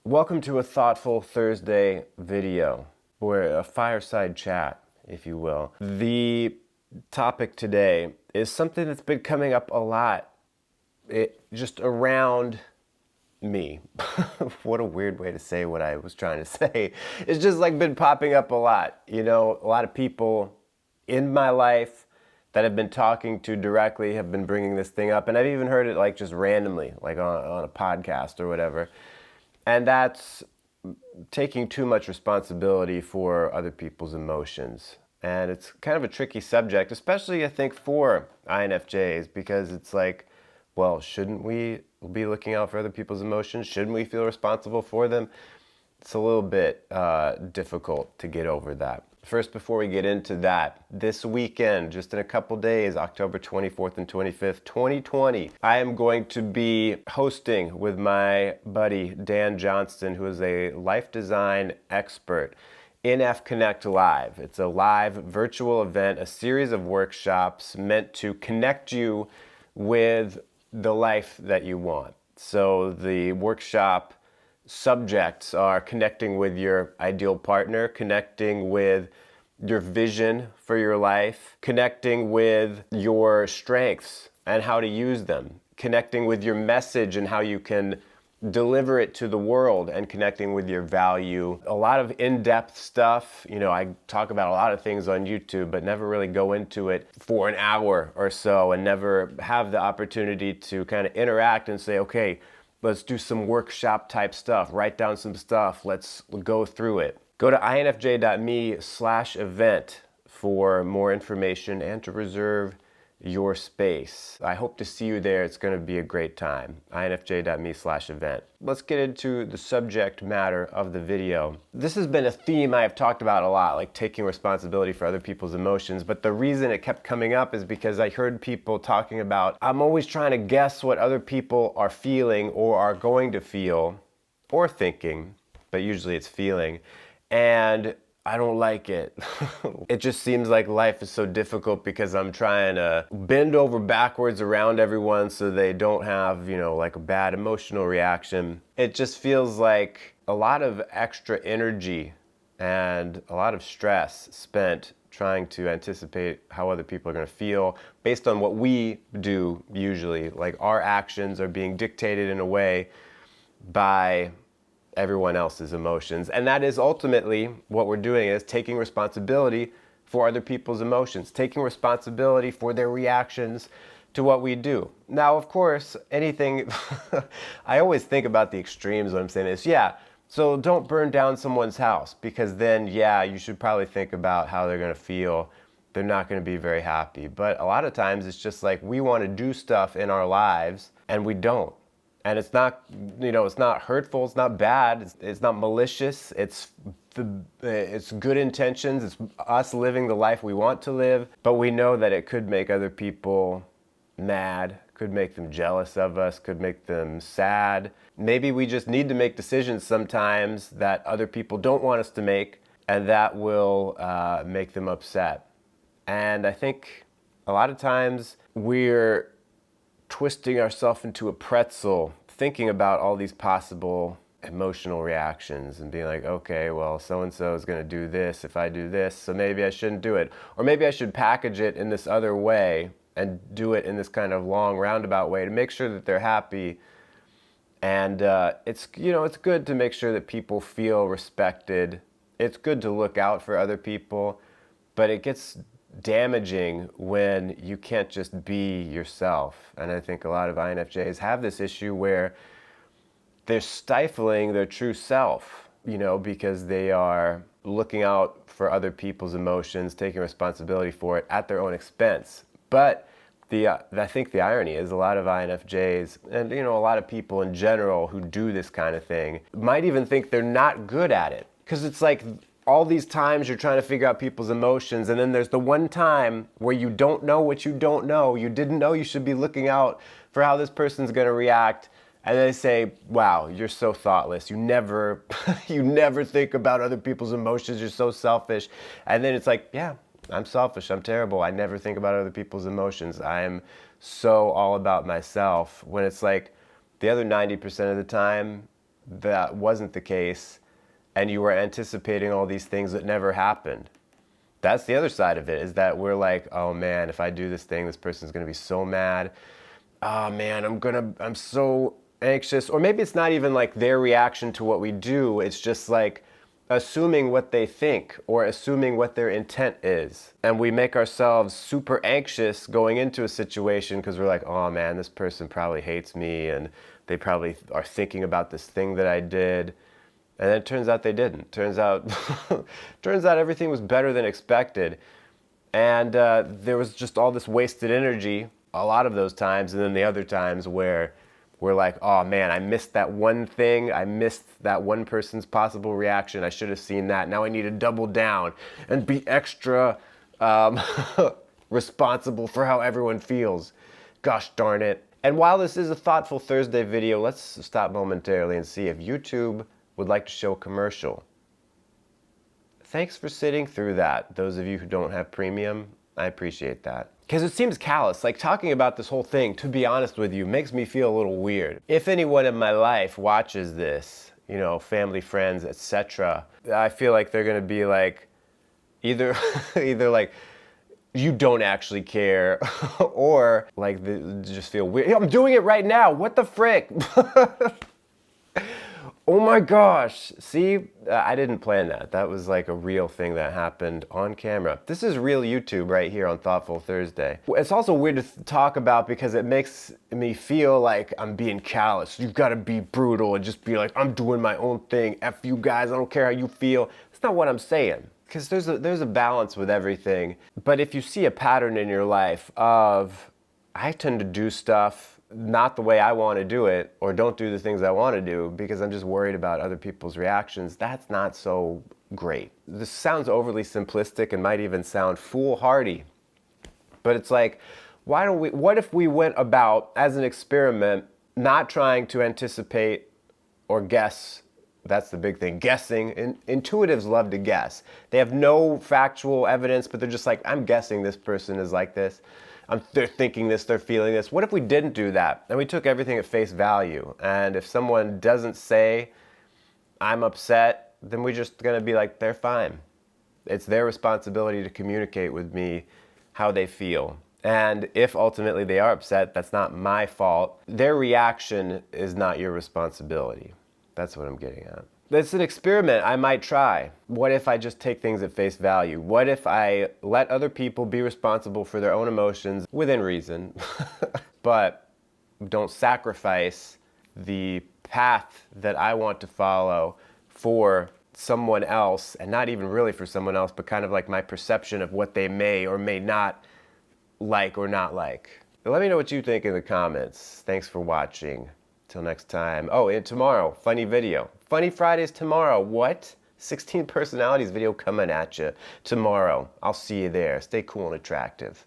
Welcome to a thoughtful Thursday video, or a fireside chat, if you will. The topic today is something that's been coming up a lot, just around me. What a weird way to say what I was trying to say. It's just like been popping up a lot. You know, a lot of people in my life that I've been talking to directly have been bringing this thing up, and I've even heard it like just randomly, like on a podcast or whatever. And that's taking too much responsibility for other people's emotions. And it's kind of a tricky subject, especially I think for INFJs, because it's like, well, shouldn't we be looking out for other people's emotions? Shouldn't we feel responsible for them? It's a little bit difficult to get over that. First, before we get into that, this weekend, just in a couple days, October 24th and 25th, 2020, I am going to be hosting with my buddy Dan Johnston, who is a life design expert, INF Connect Live. It's a live virtual event, a series of workshops meant to connect you with the life that you want. So the workshop subjects are connecting with your ideal partner, connecting with your vision for your life, connecting with your strengths and how to use them, connecting with your message and how you can deliver it to the world, and connecting with your value. A lot of in-depth stuff. You know, I talk about a lot of things on YouTube, but never really go into it for an hour or so, and never have the opportunity to kind of interact and say, okay, let's do some workshop type stuff, write down some stuff, let's go through it. Go to infj.me/event for more information and to reserve your space. I hope to see you there. It's going to be a great time. infj.me/event. Let's get into the subject matter of the video. This has been a theme I've talked about a lot, like taking responsibility for other people's emotions, but the reason it kept coming up is because I heard people talking about, I'm always trying to guess what other people are feeling or are going to feel or thinking, but usually it's feeling, and I don't like it. It just seems like life is so difficult because I'm trying to bend over backwards around everyone so they don't have, like a bad emotional reaction. It just feels like a lot of extra energy and a lot of stress spent trying to anticipate how other people are going to feel based on what we do usually. Like our actions are being dictated in a way by everyone else's emotions. And that is ultimately what we're doing, is taking responsibility for other people's emotions, taking responsibility for their reactions to what we do. Now, of course, anything, I always think about the extremes when I'm saying this. Yeah, so don't burn down someone's house, because then, yeah, you should probably think about how they're going to feel. They're not going to be very happy. But a lot of times it's just like we want to do stuff in our lives and we don't. And it's not, it's not hurtful, it's not bad, it's not malicious, it's good intentions, it's us living the life we want to live, but we know that it could make other people mad, could make them jealous of us, could make them sad. Maybe we just need to make decisions sometimes that other people don't want us to make, and that will make them upset. And I think a lot of times we're twisting ourselves into a pretzel, thinking about all these possible emotional reactions and being like, okay, well, so-and-so is going to do this if I do this, so maybe I shouldn't do it. Or maybe I should package it in this other way and do it in this kind of long roundabout way to make sure that they're happy. And it's good to make sure that people feel respected. It's good to look out for other people, but it gets damaging when you can't just be yourself. And I think a lot of INFJs have this issue where they're stifling their true self, because they are looking out for other people's emotions, taking responsibility for it at their own expense. But I think the irony is a lot of INFJs and a lot of people in general who do this kind of thing might even think they're not good at it, because it's like all these times you're trying to figure out people's emotions, and then there's the one time where you don't know what you don't know. You didn't know you should be looking out for how this person's going to react, and they say, wow, you're so thoughtless. You never think about other people's emotions. You're so selfish. And then it's like, yeah, I'm selfish. I'm terrible. I never think about other people's emotions. I am so all about myself. When it's like the other 90% of the time, that wasn't the case and you were anticipating all these things that never happened. That's the other side of it, is that we're like, oh man, if I do this thing, this person's gonna be so mad. Oh man, I'm so anxious. Or maybe it's not even like their reaction to what we do, it's just like assuming what they think or assuming what their intent is. And we make ourselves super anxious going into a situation because we're like, oh man, this person probably hates me and they probably are thinking about this thing that I did. And then it turns out they didn't. Turns out everything was better than expected. And there was just all this wasted energy a lot of those times, and then the other times where we're like, oh man, I missed that one thing. I missed that one person's possible reaction. I should have seen that. Now I need to double down and be extra responsible for how everyone feels. Gosh darn it. And while this is a Thoughtful Thursday video, let's stop momentarily and see if YouTube would like to show a commercial. Thanks for sitting through that. Those of you who don't have premium, I appreciate that. Because it seems callous. Like, talking about this whole thing, to be honest with you, makes me feel a little weird. If anyone in my life watches this, you know, family, friends, etc., I feel like they're gonna be like, either like, you don't actually care, or like they just feel weird. I'm doing it right now. What the frick? Oh my gosh, see, I didn't plan that. That was like a real thing that happened on camera. This is real YouTube right here on Thoughtful Thursday. It's also weird to talk about because it makes me feel like I'm being callous. You've got to be brutal and just be like, I'm doing my own thing. F you guys, I don't care how you feel. That's not what I'm saying. Because there's a balance with everything. But if you see a pattern in your life of, I tend to do stuff not the way I want to do it, or don't do the things I want to do because I'm just worried about other people's reactions, that's not so great. This sounds overly simplistic and might even sound foolhardy, but it's like, what if we went about, as an experiment, not trying to anticipate or guess? That's the big thing, guessing. Intuitives love to guess. They have no factual evidence, but they're just like, I'm guessing this person is like this. They're thinking this, they're feeling this. What if we didn't do that and we took everything at face value? And if someone doesn't say, I'm upset, then we're just gonna be like, they're fine. It's their responsibility to communicate with me how they feel. And if ultimately they are upset, that's not my fault. Their reaction is not your responsibility. That's what I'm getting at. It's an experiment I might try. What if I just take things at face value? What if I let other people be responsible for their own emotions within reason, but don't sacrifice the path that I want to follow for someone else, and not even really for someone else, but kind of like my perception of what they may or may not like or not like. Let me know what you think in the comments. Thanks for watching. Till next time. Oh, and tomorrow, funny video. Funny Fridays tomorrow. What? 16 personalities video coming at you tomorrow. I'll see you there. Stay cool and attractive.